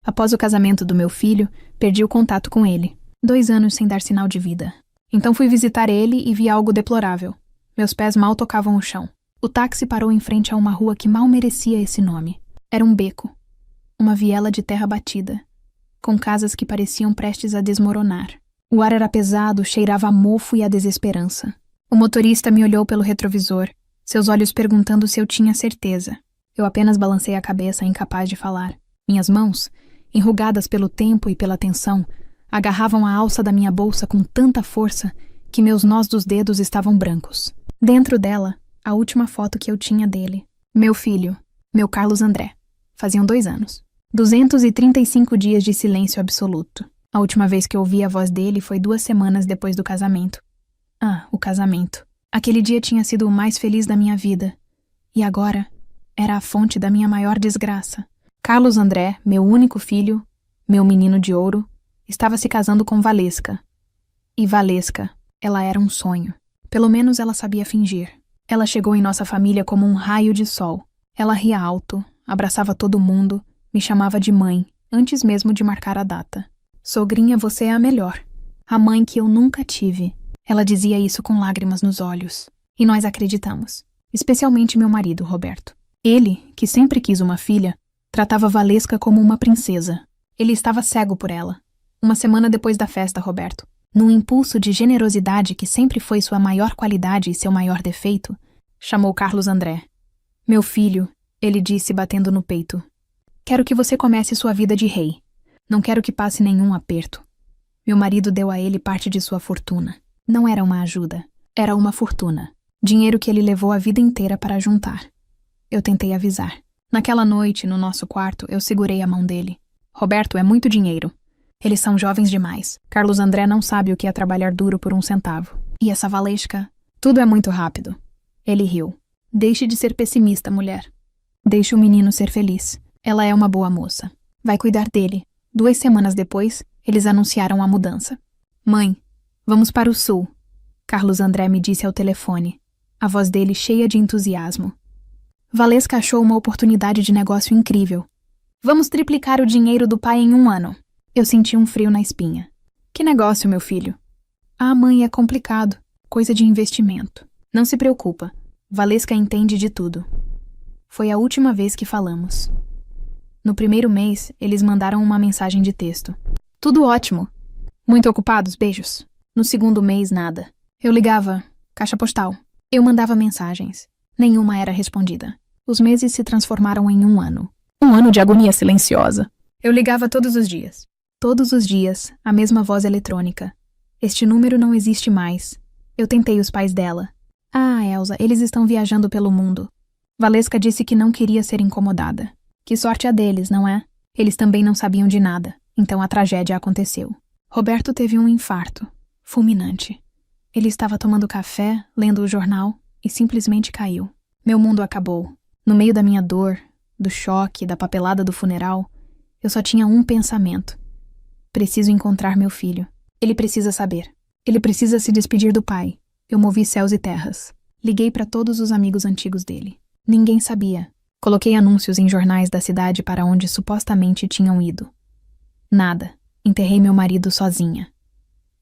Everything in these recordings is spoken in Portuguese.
Após o casamento do meu filho, perdi o contato com ele. 2 anos sem dar sinal de vida. Então fui visitar ele e vi algo deplorável. Meus pés mal tocavam o chão. O táxi parou em frente a uma rua que mal merecia esse nome. Era um beco. Uma viela de terra batida, com casas que pareciam prestes a desmoronar. O ar era pesado, cheirava a mofo e a desesperança. O motorista me olhou pelo retrovisor, seus olhos perguntando se eu tinha certeza. Eu apenas balancei a cabeça, incapaz de falar. Minhas mãos, enrugadas pelo tempo e pela tensão, agarravam a alça da minha bolsa com tanta força que meus nós dos dedos estavam brancos. Dentro dela, a última foto que eu tinha dele. Meu filho, meu Carlos André. Faziam 2 anos. 235 dias de silêncio absoluto. A última vez que ouvi a voz dele foi 2 semanas depois do casamento. O casamento. Aquele dia tinha sido o mais feliz da minha vida. E agora, era a fonte da minha maior desgraça. Carlos André, meu único filho, meu menino de ouro, estava se casando com Valesca. E Valesca, ela era um sonho. Pelo menos ela sabia fingir. Ela chegou em nossa família como um raio de sol. Ela ria alto, abraçava todo mundo, me chamava de mãe, antes mesmo de marcar a data. Sogrinha, você é a melhor. A mãe que eu nunca tive. Ela dizia isso com lágrimas nos olhos. E nós acreditamos. Especialmente meu marido, Roberto. Ele, que sempre quis uma filha, tratava Valesca como uma princesa. Ele estava cego por ela. Uma semana depois da festa, Roberto, num impulso de generosidade que sempre foi sua maior qualidade e seu maior defeito, chamou Carlos André. Meu filho, ele disse batendo no peito. Quero que você comece sua vida de rei. Não quero que passe nenhum aperto. Meu marido deu a ele parte de sua fortuna. Não era uma ajuda, era uma fortuna. Dinheiro que ele levou a vida inteira para juntar. Eu tentei avisar. Naquela noite, no nosso quarto, eu segurei a mão dele. Roberto, é muito dinheiro. Eles são jovens demais. Carlos André não sabe o que é trabalhar duro por 1 centavo. E essa Valesca? Tudo é muito rápido. Ele riu. Deixe de ser pessimista, mulher. Deixe o menino ser feliz. Ela é uma boa moça. Vai cuidar dele. 2 semanas depois, eles anunciaram a mudança. Mãe, vamos para o sul. Carlos André me disse ao telefone, a voz dele cheia de entusiasmo. Valesca achou uma oportunidade de negócio incrível. Vamos triplicar o dinheiro do pai em 1 ano. Eu senti um frio na espinha. Que negócio, meu filho? Mãe, é complicado. Coisa de investimento. Não se preocupa. Valesca entende de tudo. Foi a última vez que falamos. No primeiro mês, eles mandaram uma mensagem de texto. Tudo ótimo. Muito ocupados, beijos. No segundo mês, nada. Eu ligava, caixa postal. Eu mandava mensagens. Nenhuma era respondida. Os meses se transformaram em 1 ano. 1 ano de agonia silenciosa. Eu ligava todos os dias. Todos os dias, a mesma voz eletrônica. Este número não existe mais. Eu tentei os pais dela. Elsa, eles estão viajando pelo mundo. Valesca disse que não queria ser incomodada. Que sorte a deles, não é? Eles também não sabiam de nada. Então a tragédia aconteceu. Roberto teve um infarto. Fulminante. Ele estava tomando café, lendo o jornal, e simplesmente caiu. Meu mundo acabou. No meio da minha dor, do choque, da papelada do funeral, eu só tinha um pensamento. Preciso encontrar meu filho. Ele precisa saber. Ele precisa se despedir do pai. Eu movi céus e terras. Liguei para todos os amigos antigos dele. Ninguém sabia. Coloquei anúncios em jornais da cidade para onde supostamente tinham ido. Nada. Enterrei meu marido sozinha.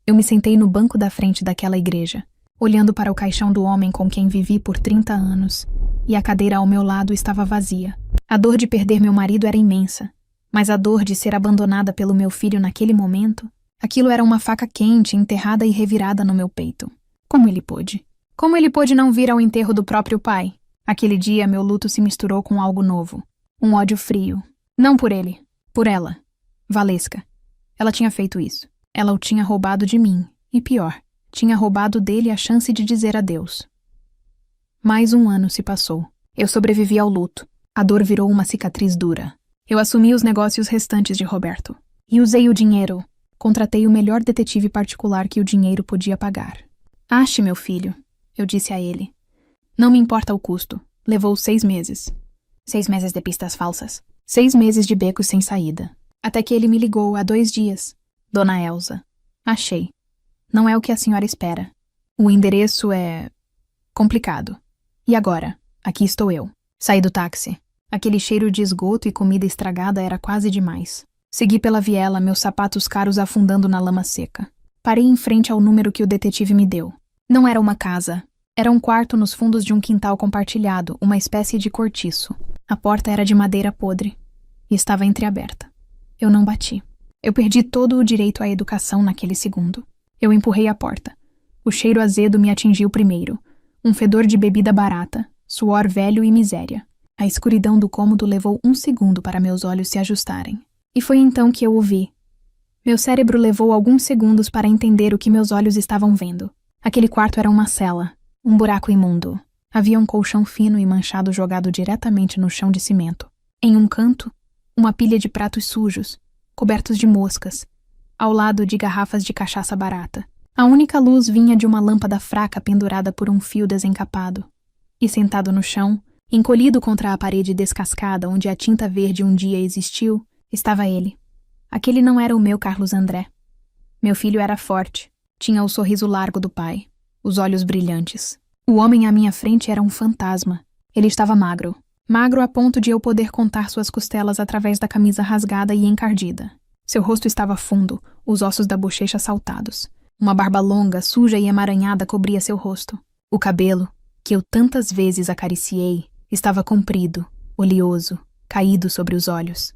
Eu me sentei no banco da frente daquela igreja, olhando para o caixão do homem com quem vivi por 30 anos, e a cadeira ao meu lado estava vazia. A dor de perder meu marido era imensa, mas a dor de ser abandonada pelo meu filho naquele momento, aquilo era uma faca quente, enterrada e revirada no meu peito. Como ele pôde? Como ele pôde não vir ao enterro do próprio pai? Aquele dia, meu luto se misturou com algo novo. Um ódio frio. Não por ele. Por ela. Valesca. Ela tinha feito isso. Ela o tinha roubado de mim. E pior, tinha roubado dele a chance de dizer adeus. Mais 1 ano se passou. Eu sobrevivi ao luto. A dor virou uma cicatriz dura. Eu assumi os negócios restantes de Roberto. E usei o dinheiro. Contratei o melhor detetive particular que o dinheiro podia pagar. Ache meu filho, eu disse a ele. Não me importa o custo. Levou 6 meses. 6 meses de pistas falsas. 6 meses de becos sem saída. Até que ele me ligou há 2 dias. Dona Elsa. Achei. Não é o que a senhora espera. O endereço é... complicado. E agora? Aqui estou eu. Saí do táxi. Aquele cheiro de esgoto e comida estragada era quase demais. Segui pela viela, meus sapatos caros afundando na lama seca. Parei em frente ao número que o detetive me deu. Não era uma casa. Era um quarto nos fundos de um quintal compartilhado, uma espécie de cortiço. A porta era de madeira podre e estava entreaberta. Eu não bati. Eu perdi todo o direito à educação naquele segundo. Eu empurrei a porta. O cheiro azedo me atingiu primeiro. Um fedor de bebida barata, suor velho e miséria. A escuridão do cômodo levou 1 segundo para meus olhos se ajustarem. E foi então que eu o vi. Meu cérebro levou alguns segundos para entender o que meus olhos estavam vendo. Aquele quarto era uma cela, um buraco imundo. Havia um colchão fino e manchado jogado diretamente no chão de cimento. Em um canto, uma pilha de pratos sujos, cobertos de moscas, ao lado de garrafas de cachaça barata. A única luz vinha de uma lâmpada fraca pendurada por um fio desencapado. E sentado no chão, encolhido contra a parede descascada onde a tinta verde um dia existiu, estava ele. Aquele não era o meu Carlos André. Meu filho era forte, tinha o sorriso largo do pai, os olhos brilhantes. O homem à minha frente era um fantasma. Ele estava magro. Magro a ponto de eu poder contar suas costelas através da camisa rasgada e encardida. Seu rosto estava fundo, os ossos da bochecha saltados. Uma barba longa, suja e emaranhada cobria seu rosto. O cabelo, que eu tantas vezes acariciei, estava comprido, oleoso, caído sobre os olhos.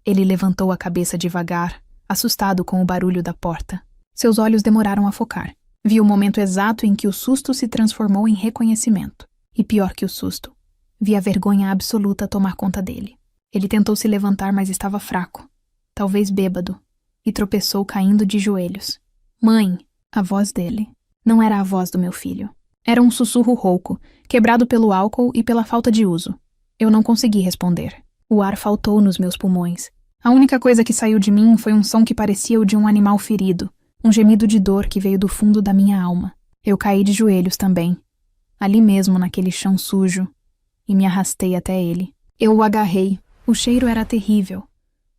Ele levantou a cabeça devagar, assustado com o barulho da porta. Seus olhos demoraram a focar. Vi o momento exato em que o susto se transformou em reconhecimento. E pior que o susto, vi a vergonha absoluta tomar conta dele. Ele tentou se levantar, mas estava fraco, talvez bêbado, e tropeçou caindo de joelhos. Mãe, a voz dele. Não era a voz do meu filho. Era um sussurro rouco, quebrado pelo álcool e pela falta de uso. Eu não consegui responder. O ar faltou nos meus pulmões. A única coisa que saiu de mim foi um som que parecia o de um animal ferido, um gemido de dor que veio do fundo da minha alma. Eu caí de joelhos também, ali mesmo naquele chão sujo, e me arrastei até ele. Eu o agarrei. O cheiro era terrível.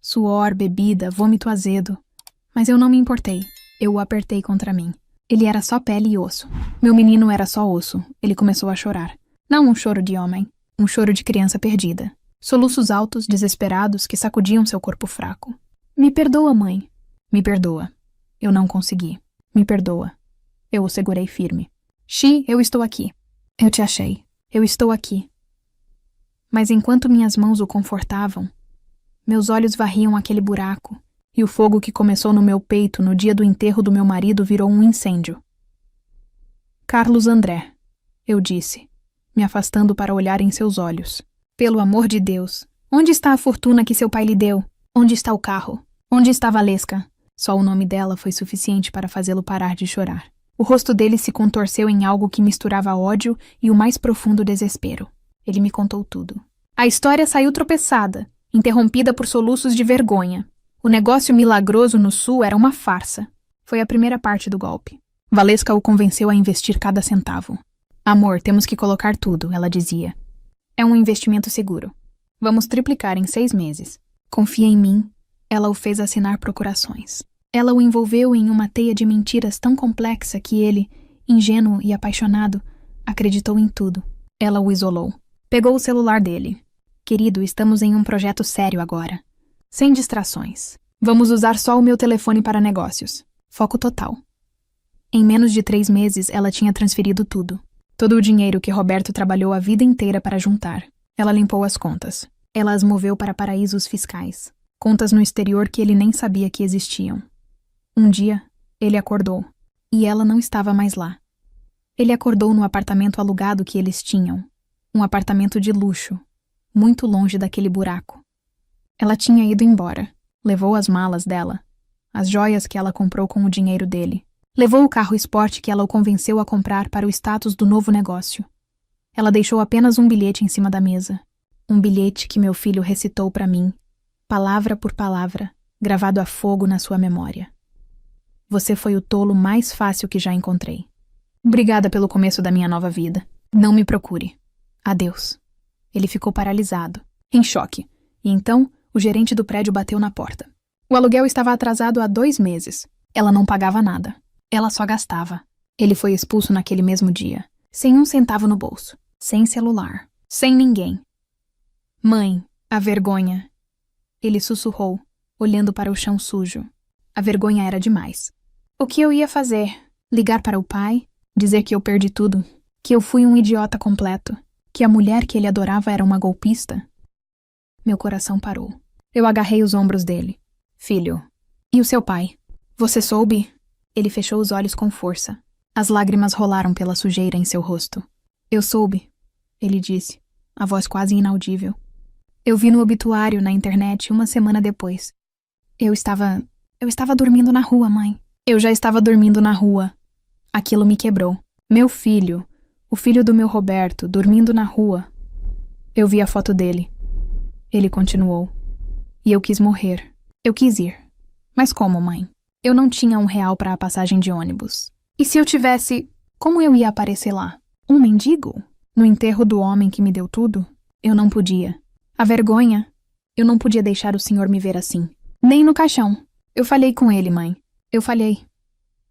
Suor, bebida, vômito azedo. Mas eu não me importei. Eu o apertei contra mim. Ele era só pele e osso. Meu menino era só osso. Ele começou a chorar. Não um choro de homem, um choro de criança perdida. Soluços altos, desesperados, que sacudiam seu corpo fraco. Me perdoa, mãe. Me perdoa. Eu não consegui. Me perdoa. Eu o segurei firme. Xi, eu estou aqui. Eu te achei. Eu estou aqui. Mas enquanto minhas mãos o confortavam, meus olhos varriam aquele buraco, e o fogo que começou no meu peito no dia do enterro do meu marido virou um incêndio. Carlos André, eu disse, me afastando para olhar em seus olhos. Pelo amor de Deus, onde está a fortuna que seu pai lhe deu? Onde está o carro? Onde está Valesca? Só o nome dela foi suficiente para fazê-lo parar de chorar. O rosto dele se contorceu em algo que misturava ódio e o mais profundo desespero. Ele me contou tudo. A história saiu tropeçada, interrompida por soluços de vergonha. O negócio milagroso no sul era uma farsa. Foi a primeira parte do golpe. Valesca o convenceu a investir cada centavo. Amor, temos que colocar tudo, ela dizia. É um investimento seguro. Vamos triplicar em 6 meses. Confia em mim. Ela o fez assinar procurações. Ela o envolveu em uma teia de mentiras tão complexa que ele, ingênuo e apaixonado, acreditou em tudo. Ela o isolou. Pegou o celular dele. Querido, estamos em um projeto sério agora. Sem distrações. Vamos usar só o meu telefone para negócios. Foco total. Em menos de 3 meses, ela tinha transferido tudo. Todo o dinheiro que Roberto trabalhou a vida inteira para juntar. Ela limpou as contas. Ela as moveu para paraísos fiscais. Contas no exterior que ele nem sabia que existiam. Um dia, ele acordou. E ela não estava mais lá. Ele acordou no apartamento alugado que eles tinham. Um apartamento de luxo. Muito longe daquele buraco. Ela tinha ido embora. Levou as malas dela. As joias que ela comprou com o dinheiro dele. Levou o carro esporte que ela o convenceu a comprar para o status do novo negócio. Ela deixou apenas um bilhete em cima da mesa. Um bilhete que meu filho recitou para mim, palavra por palavra, gravado a fogo na sua memória. Você foi o tolo mais fácil que já encontrei. Obrigada pelo começo da minha nova vida. Não me procure. Adeus. Ele ficou paralisado, em choque, e então o gerente do prédio bateu na porta. O aluguel estava atrasado há 2 meses. Ela não pagava nada. Ela só gastava. Ele foi expulso naquele mesmo dia, sem 1 centavo no bolso, sem celular, sem ninguém. Mãe, a vergonha. Ele sussurrou, olhando para o chão sujo. A vergonha era demais. O que eu ia fazer? Ligar para o pai? Dizer que eu perdi tudo? Que eu fui um idiota completo? Que a mulher que ele adorava era uma golpista? Meu coração parou. Eu agarrei os ombros dele. Filho, e o seu pai? Você soube? Ele fechou os olhos com força. As lágrimas rolaram pela sujeira em seu rosto. Eu soube, ele disse, a voz quase inaudível. Eu vi no obituário na internet uma semana depois. Eu estava dormindo na rua, mãe. Eu já estava dormindo na rua. Aquilo me quebrou. Meu filho, o filho do meu Roberto, dormindo na rua. Eu vi a foto dele. Ele continuou. E eu quis morrer. Eu quis ir. Mas como, mãe? Eu não tinha R$1 para a passagem de ônibus. E se eu tivesse, como eu ia aparecer lá? Um mendigo? No enterro do homem que me deu tudo? Eu não podia. A vergonha. Eu não podia deixar o senhor me ver assim. Nem no caixão. Eu falhei com ele, mãe. Eu falhei.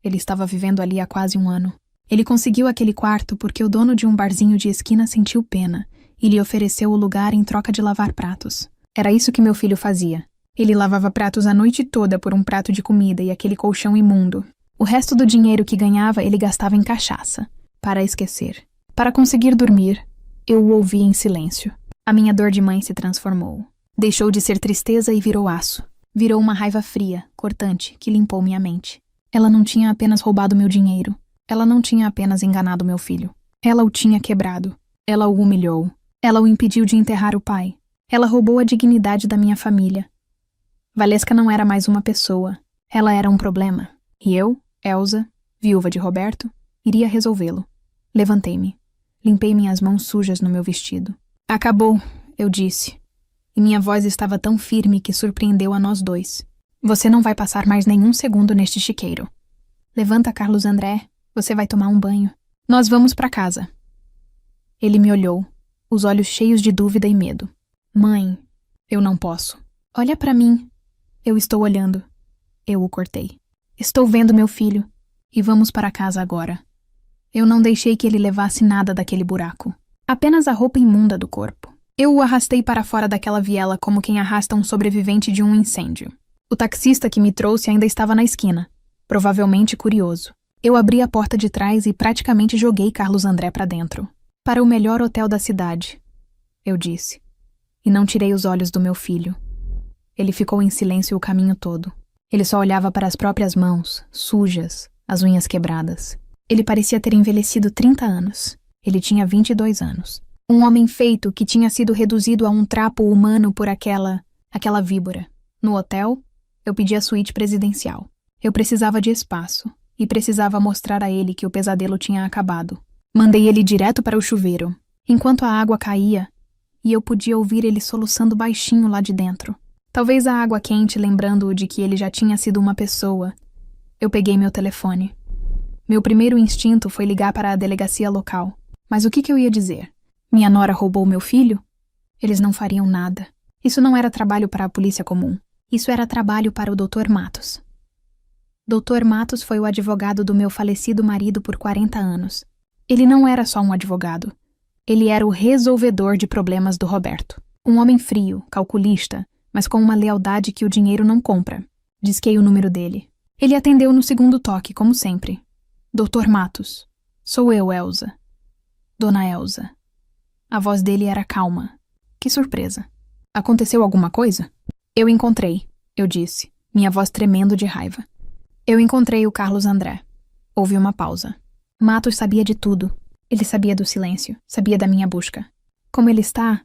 Ele estava vivendo ali há quase 1 ano. Ele conseguiu aquele quarto porque o dono de um barzinho de esquina sentiu pena e lhe ofereceu o lugar em troca de lavar pratos. Era isso que meu filho fazia. Ele lavava pratos a noite toda por um prato de comida e aquele colchão imundo. O resto do dinheiro que ganhava ele gastava em cachaça, para esquecer. Para conseguir dormir, eu o ouvia em silêncio. A minha dor de mãe se transformou. Deixou de ser tristeza e virou aço. Virou uma raiva fria, cortante, que limpou minha mente. Ela não tinha apenas roubado meu dinheiro. Ela não tinha apenas enganado meu filho. Ela o tinha quebrado. Ela o humilhou. Ela o impediu de enterrar o pai. Ela roubou a dignidade da minha família. Valesca não era mais uma pessoa. Ela era um problema. E eu, Elsa, viúva de Roberto, iria resolvê-lo. Levantei-me. Limpei minhas mãos sujas no meu vestido. Acabou, eu disse. E minha voz estava tão firme que surpreendeu a nós dois. Você não vai passar mais nenhum segundo neste chiqueiro. Levanta, Carlos André. Você vai tomar um banho. Nós vamos para casa. Ele me olhou, os olhos cheios de dúvida e medo. Mãe, eu não posso. Olha para mim. Eu estou olhando. Eu o cortei. Estou vendo meu filho. E vamos para casa agora. Eu não deixei que ele levasse nada daquele buraco. Apenas a roupa imunda do corpo. Eu o arrastei para fora daquela viela como quem arrasta um sobrevivente de um incêndio. O taxista que me trouxe ainda estava na esquina, provavelmente curioso. Eu abri a porta de trás e praticamente joguei Carlos André para dentro. Para o melhor hotel da cidade, eu disse. E não tirei os olhos do meu filho. Ele ficou em silêncio o caminho todo. Ele só olhava para as próprias mãos, sujas, as unhas quebradas. Ele parecia ter envelhecido 30 anos. Ele tinha 22 anos. Um homem feito que tinha sido reduzido a um trapo humano por aquela víbora. No hotel, eu pedi a suíte presidencial. Eu precisava de espaço e precisava mostrar a ele que o pesadelo tinha acabado. Mandei ele direto para o chuveiro, enquanto a água caía, e eu podia ouvir ele soluçando baixinho lá de dentro. Talvez a água quente lembrando-o de que ele já tinha sido uma pessoa. Eu peguei meu telefone. Meu primeiro instinto foi ligar para a delegacia local. Mas o que eu ia dizer? Minha nora roubou meu filho? Eles não fariam nada. Isso não era trabalho para a polícia comum. Isso era trabalho para o Dr. Matos. Dr. Matos foi o advogado do meu falecido marido por 40 anos. Ele não era só um advogado. Ele era o resolvedor de problemas do Roberto. Um homem frio, calculista, mas com uma lealdade que o dinheiro não compra. Disquei o número dele. Ele atendeu no segundo toque, como sempre. Dr. Matos. Sou eu, Elsa. Dona Elsa. A voz dele era calma. Que surpresa. Aconteceu alguma coisa? Eu encontrei, eu disse, minha voz tremendo de raiva. Eu encontrei o Carlos André. Houve uma pausa. Matos sabia de tudo. Ele sabia do silêncio, sabia da minha busca. Como ele está?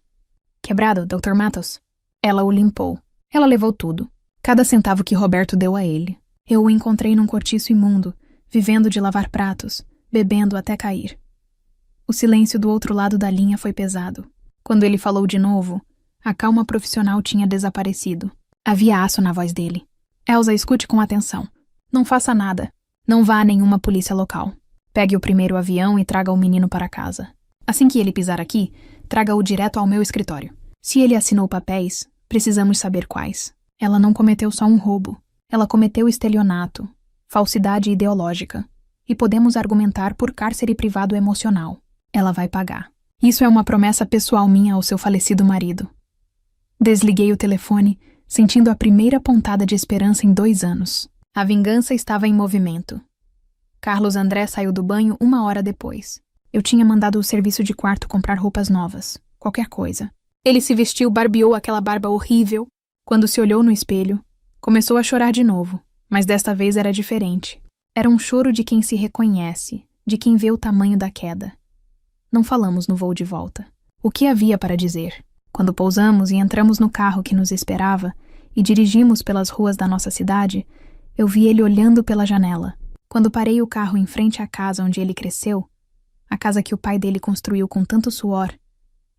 Quebrado, Dr. Matos? Ela o limpou. Ela levou tudo. Cada centavo que Roberto deu a ele. Eu o encontrei num cortiço imundo, vivendo de lavar pratos, bebendo até cair. O silêncio do outro lado da linha foi pesado. Quando ele falou de novo, a calma profissional tinha desaparecido. Havia aço na voz dele. Elsa, escute com atenção. Não faça nada. Não vá a nenhuma polícia local. Pegue o primeiro avião e traga o menino para casa. Assim que ele pisar aqui, traga-o direto ao meu escritório. Se ele assinou papéis, precisamos saber quais. Ela não cometeu só um roubo. Ela cometeu estelionato, falsidade ideológica. E podemos argumentar por cárcere privado emocional. Ela vai pagar. Isso é uma promessa pessoal minha ao seu falecido marido. Desliguei o telefone, sentindo a primeira pontada de esperança em 2 anos. A vingança estava em movimento. Carlos André saiu do banho 1 hora depois. Eu tinha mandado o serviço de quarto comprar roupas novas, qualquer coisa. Ele se vestiu, barbeou aquela barba horrível. Quando se olhou no espelho, começou a chorar de novo, mas desta vez era diferente. Era um choro de quem se reconhece, de quem vê o tamanho da queda. Não falamos no voo de volta. O que havia para dizer? Quando pousamos e entramos no carro que nos esperava e dirigimos pelas ruas da nossa cidade, eu vi ele olhando pela janela. Quando parei o carro em frente à casa onde ele cresceu, a casa que o pai dele construiu com tanto suor,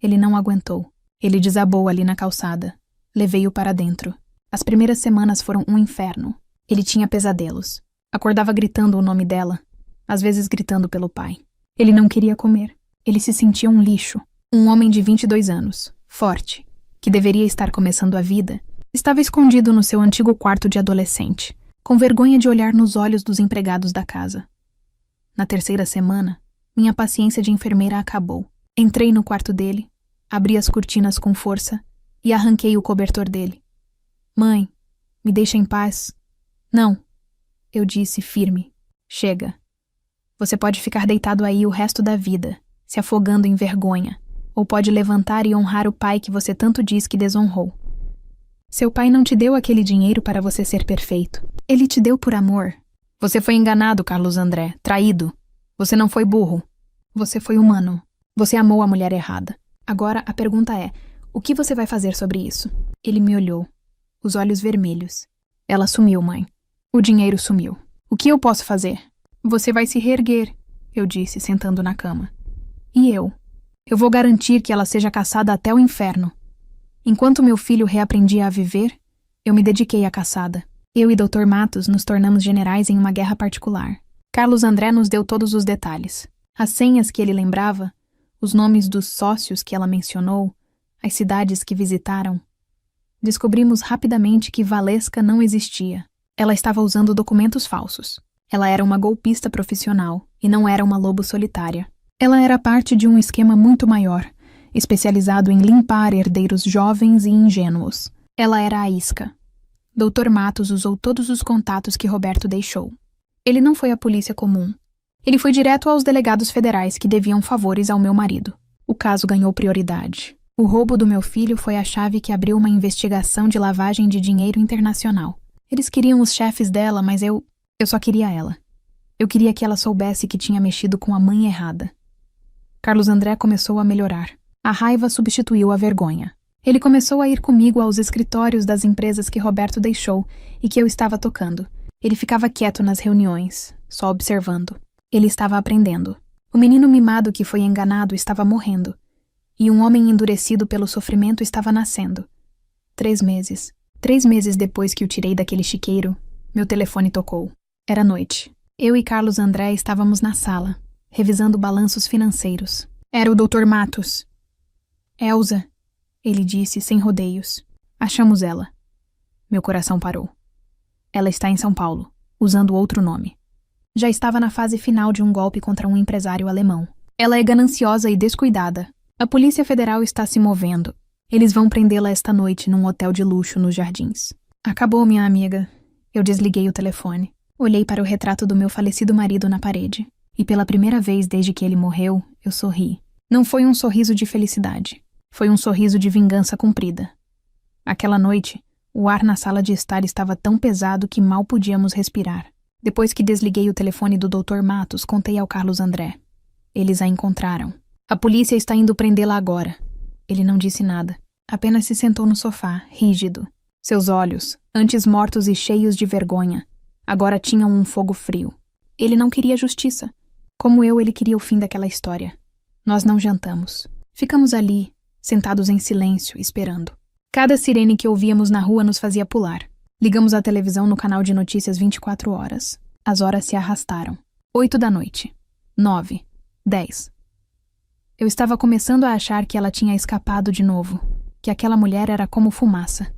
ele não aguentou. Ele desabou ali na calçada. Levei-o para dentro. As primeiras semanas foram um inferno. Ele tinha pesadelos. Acordava gritando o nome dela, às vezes gritando pelo pai. Ele não queria comer. Ele se sentia um lixo. Um homem de 22 anos, forte, que deveria estar começando a vida, estava escondido no seu antigo quarto de adolescente, com vergonha de olhar nos olhos dos empregados da casa. Na 3ª semana, minha paciência de enfermeira acabou. Entrei no quarto dele, abri as cortinas com força e arranquei o cobertor dele. Mãe, me deixa em paz. Não, eu disse firme. Chega. Você pode ficar deitado aí o resto da vida, se afogando em vergonha, ou pode levantar e honrar o pai que você tanto diz que desonrou. Seu pai não te deu aquele dinheiro para você ser perfeito. Ele te deu por amor. Você foi enganado, Carlos André, traído. Você não foi burro. Você foi humano. Você amou a mulher errada. Agora a pergunta é, o que você vai fazer sobre isso? Ele me olhou, os olhos vermelhos. Ela sumiu, mãe. O dinheiro sumiu. O que eu posso fazer? Você vai se reerguer, eu disse, sentando na cama. E eu? Eu vou garantir que ela seja caçada até o inferno. Enquanto meu filho reaprendia a viver, eu me dediquei à caçada. Eu e Dr. Matos nos tornamos generais em uma guerra particular. Carlos André nos deu todos os detalhes. As senhas que ele lembrava, os nomes dos sócios que ela mencionou, as cidades que visitaram. Descobrimos rapidamente que Valesca não existia. Ela estava usando documentos falsos. Ela era uma golpista profissional e não era uma lobo solitária. Ela era parte de um esquema muito maior, especializado em limpar herdeiros jovens e ingênuos. Ela era a isca. Dr. Matos usou todos os contatos que Roberto deixou. Ele não foi à polícia comum. Ele foi direto aos delegados federais que deviam favores ao meu marido. O caso ganhou prioridade. O roubo do meu filho foi a chave que abriu uma investigação de lavagem de dinheiro internacional. Eles queriam os chefes dela, mas eu só queria ela. Eu queria que ela soubesse que tinha mexido com a mãe errada. Carlos André começou a melhorar. A raiva substituiu a vergonha. Ele começou a ir comigo aos escritórios das empresas que Roberto deixou e que eu estava tocando. Ele ficava quieto nas reuniões, só observando. Ele estava aprendendo. O menino mimado que foi enganado estava morrendo. E um homem endurecido pelo sofrimento estava nascendo. 3 meses. 3 meses depois que o tirei daquele chiqueiro, meu telefone tocou. Era noite. Eu e Carlos André estávamos na sala, revisando balanços financeiros. Era o Dr. Matos. Elza, ele disse sem rodeios. Achamos ela. Meu coração parou. Ela está em São Paulo, usando outro nome. Já estava na fase final de um golpe contra um empresário alemão. Ela é gananciosa e descuidada. A Polícia Federal está se movendo. Eles vão prendê-la esta noite num hotel de luxo nos Jardins. Acabou, minha amiga. Eu desliguei o telefone. Olhei para o retrato do meu falecido marido na parede. E pela primeira vez desde que ele morreu, eu sorri. Não foi um sorriso de felicidade. Foi um sorriso de vingança cumprida. Aquela noite, o ar na sala de estar estava tão pesado que mal podíamos respirar. Depois que desliguei o telefone do Dr. Matos, contei ao Carlos André. Eles a encontraram. A polícia está indo prendê-la agora. Ele não disse nada. Apenas se sentou no sofá, rígido. Seus olhos, antes mortos e cheios de vergonha, agora tinham um fogo frio. Ele não queria justiça. Como eu, ele queria o fim daquela história. Nós não jantamos. Ficamos ali, sentados em silêncio, esperando. Cada sirene que ouvíamos na rua nos fazia pular. Ligamos a televisão no canal de notícias 24 horas. As horas se arrastaram. 8 da noite. 9. 10. Eu estava começando a achar que ela tinha escapado de novo, que aquela mulher era como fumaça.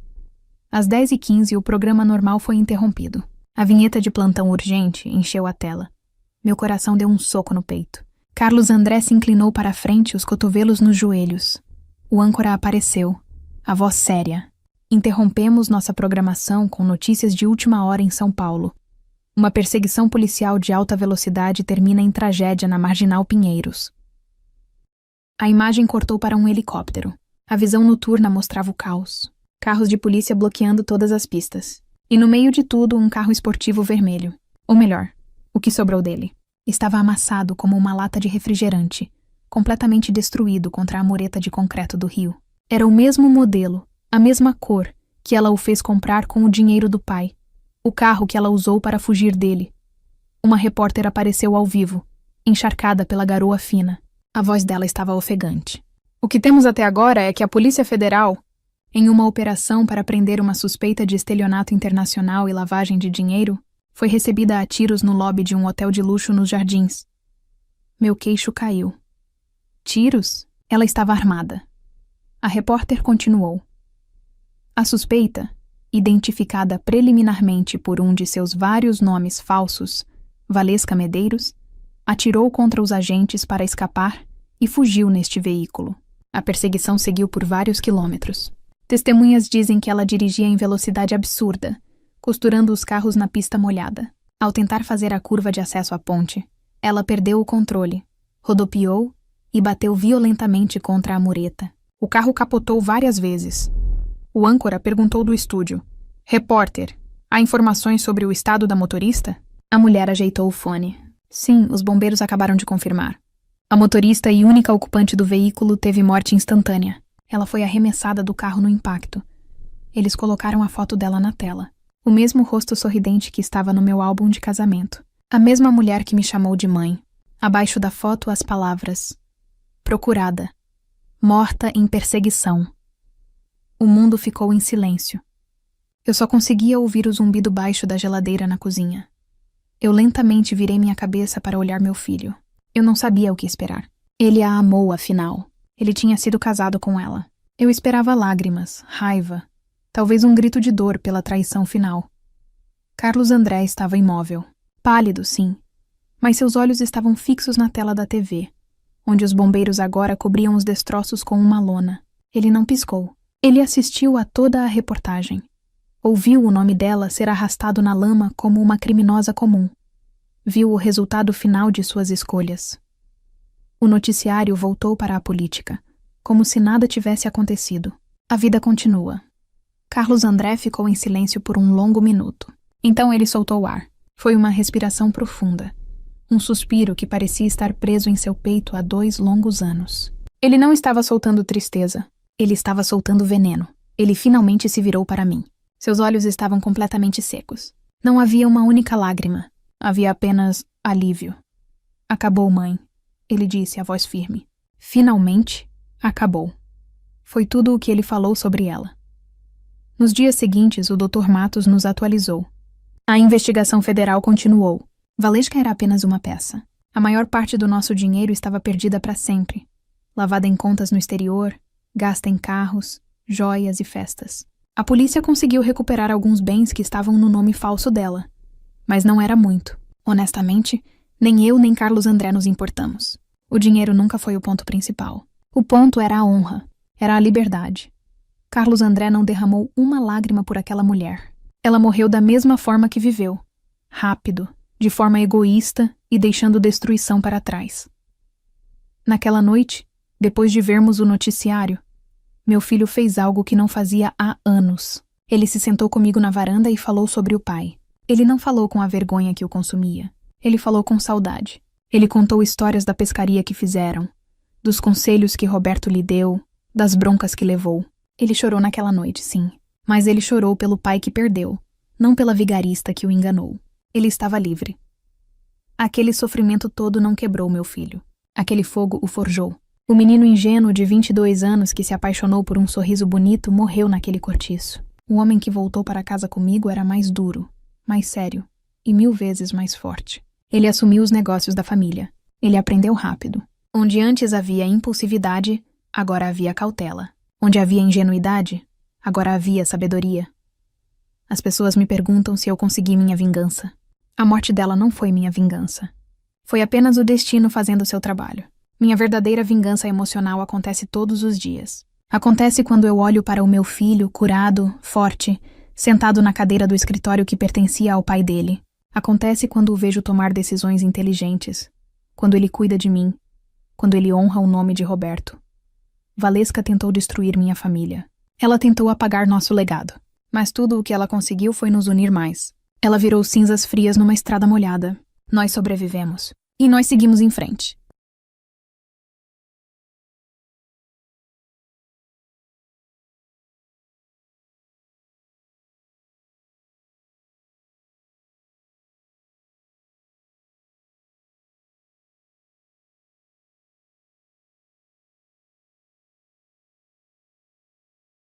Às 10h15, o programa normal foi interrompido. A vinheta de plantão urgente encheu a tela. Meu coração deu um soco no peito. Carlos André se inclinou para a frente, os cotovelos nos joelhos. O âncora apareceu. A voz séria. Interrompemos nossa programação com notícias de última hora em São Paulo. Uma perseguição policial de alta velocidade termina em tragédia na Marginal Pinheiros. A imagem cortou para um helicóptero. A visão noturna mostrava o caos. Carros de polícia bloqueando todas as pistas. E no meio de tudo, um carro esportivo vermelho. Ou melhor, o que sobrou dele. Estava amassado como uma lata de refrigerante, completamente destruído contra a mureta de concreto do rio. Era o mesmo modelo, a mesma cor, que ela o fez comprar com o dinheiro do pai. O carro que ela usou para fugir dele. Uma repórter apareceu ao vivo, encharcada pela garoa fina. A voz dela estava ofegante. O que temos até agora é que a Polícia Federal, em uma operação para prender uma suspeita de estelionato internacional e lavagem de dinheiro, foi recebida a tiros no lobby de um hotel de luxo nos Jardins. Meu queixo caiu. Tiros? Ela estava armada. A repórter continuou. A suspeita, identificada preliminarmente por um de seus vários nomes falsos, Valesca Medeiros, atirou contra os agentes para escapar e fugiu neste veículo. A perseguição seguiu por vários quilômetros. Testemunhas dizem que ela dirigia em velocidade absurda, costurando os carros na pista molhada. Ao tentar fazer a curva de acesso à ponte, ela perdeu o controle, rodopiou e bateu violentamente contra a mureta. O carro capotou várias vezes. O âncora perguntou do estúdio: "Repórter, há informações sobre o estado da motorista?" A mulher ajeitou o fone. "Sim, os bombeiros acabaram de confirmar. A motorista e única ocupante do veículo teve morte instantânea. Ela foi arremessada do carro no impacto. Eles colocaram a foto dela na tela. O mesmo rosto sorridente que estava no meu álbum de casamento. A mesma mulher que me chamou de mãe. Abaixo da foto as palavras: procurada. Morta em perseguição." O mundo ficou em silêncio. Eu só conseguia ouvir o zumbido baixo da geladeira na cozinha. Eu lentamente virei minha cabeça para olhar meu filho. Eu não sabia o que esperar. Ele a amou, afinal. Ele tinha sido casado com ela. Eu esperava lágrimas, raiva, talvez um grito de dor pela traição final. Carlos André estava imóvel. Pálido, sim, mas seus olhos estavam fixos na tela da TV, onde os bombeiros agora cobriam os destroços com uma lona. Ele não piscou. Ele assistiu a toda a reportagem. Ouviu o nome dela ser arrastado na lama como uma criminosa comum. Viu o resultado final de suas escolhas. O noticiário voltou para a política, como se nada tivesse acontecido. A vida continua. Carlos André ficou em silêncio por um longo minuto. Então ele soltou o ar. Foi uma respiração profunda. Um suspiro que parecia estar preso em seu peito há 2 longos anos. Ele não estava soltando tristeza. Ele estava soltando veneno. Ele finalmente se virou para mim. Seus olhos estavam completamente secos. Não havia uma única lágrima. Havia apenas alívio. "Acabou, mãe", ele disse, a voz firme. Finalmente, acabou. Foi tudo o que ele falou sobre ela. Nos dias seguintes, o Dr. Matos nos atualizou. A investigação federal continuou. Valesca era apenas uma peça. A maior parte do nosso dinheiro estava perdida para sempre. Lavada em contas no exterior, gasta em carros, joias e festas. A polícia conseguiu recuperar alguns bens que estavam no nome falso dela. Mas não era muito. Honestamente, nem eu nem Carlos André nos importamos. O dinheiro nunca foi o ponto principal. O ponto era a honra, era a liberdade. Carlos André não derramou uma lágrima por aquela mulher. Ela morreu da mesma forma que viveu. Rápido, de forma egoísta e deixando destruição para trás. Naquela noite, depois de vermos o noticiário, meu filho fez algo que não fazia há anos. Ele se sentou comigo na varanda e falou sobre o pai. Ele não falou com a vergonha que o consumia. Ele falou com saudade. Ele contou histórias da pescaria que fizeram, dos conselhos que Roberto lhe deu, das broncas que levou. Ele chorou naquela noite, sim. Mas ele chorou pelo pai que perdeu, não pela vigarista que o enganou. Ele estava livre. Aquele sofrimento todo não quebrou meu filho. Aquele fogo o forjou. O menino ingênuo de 22 anos que se apaixonou por um sorriso bonito morreu naquele cortiço. O homem que voltou para casa comigo era mais duro, mais sério e 1000 vezes mais forte. Ele assumiu os negócios da família. Ele aprendeu rápido. Onde antes havia impulsividade, agora havia cautela. Onde havia ingenuidade, agora havia sabedoria. As pessoas me perguntam se eu consegui minha vingança. A morte dela não foi minha vingança. Foi apenas o destino fazendo seu trabalho. Minha verdadeira vingança emocional acontece todos os dias. Acontece quando eu olho para o meu filho, curado, forte, sentado na cadeira do escritório que pertencia ao pai dele. Acontece quando o vejo tomar decisões inteligentes, quando ele cuida de mim, quando ele honra o nome de Roberto. Valesca tentou destruir minha família. Ela tentou apagar nosso legado, mas tudo o que ela conseguiu foi nos unir mais. Ela virou cinzas frias numa estrada molhada. Nós sobrevivemos. E nós seguimos em frente.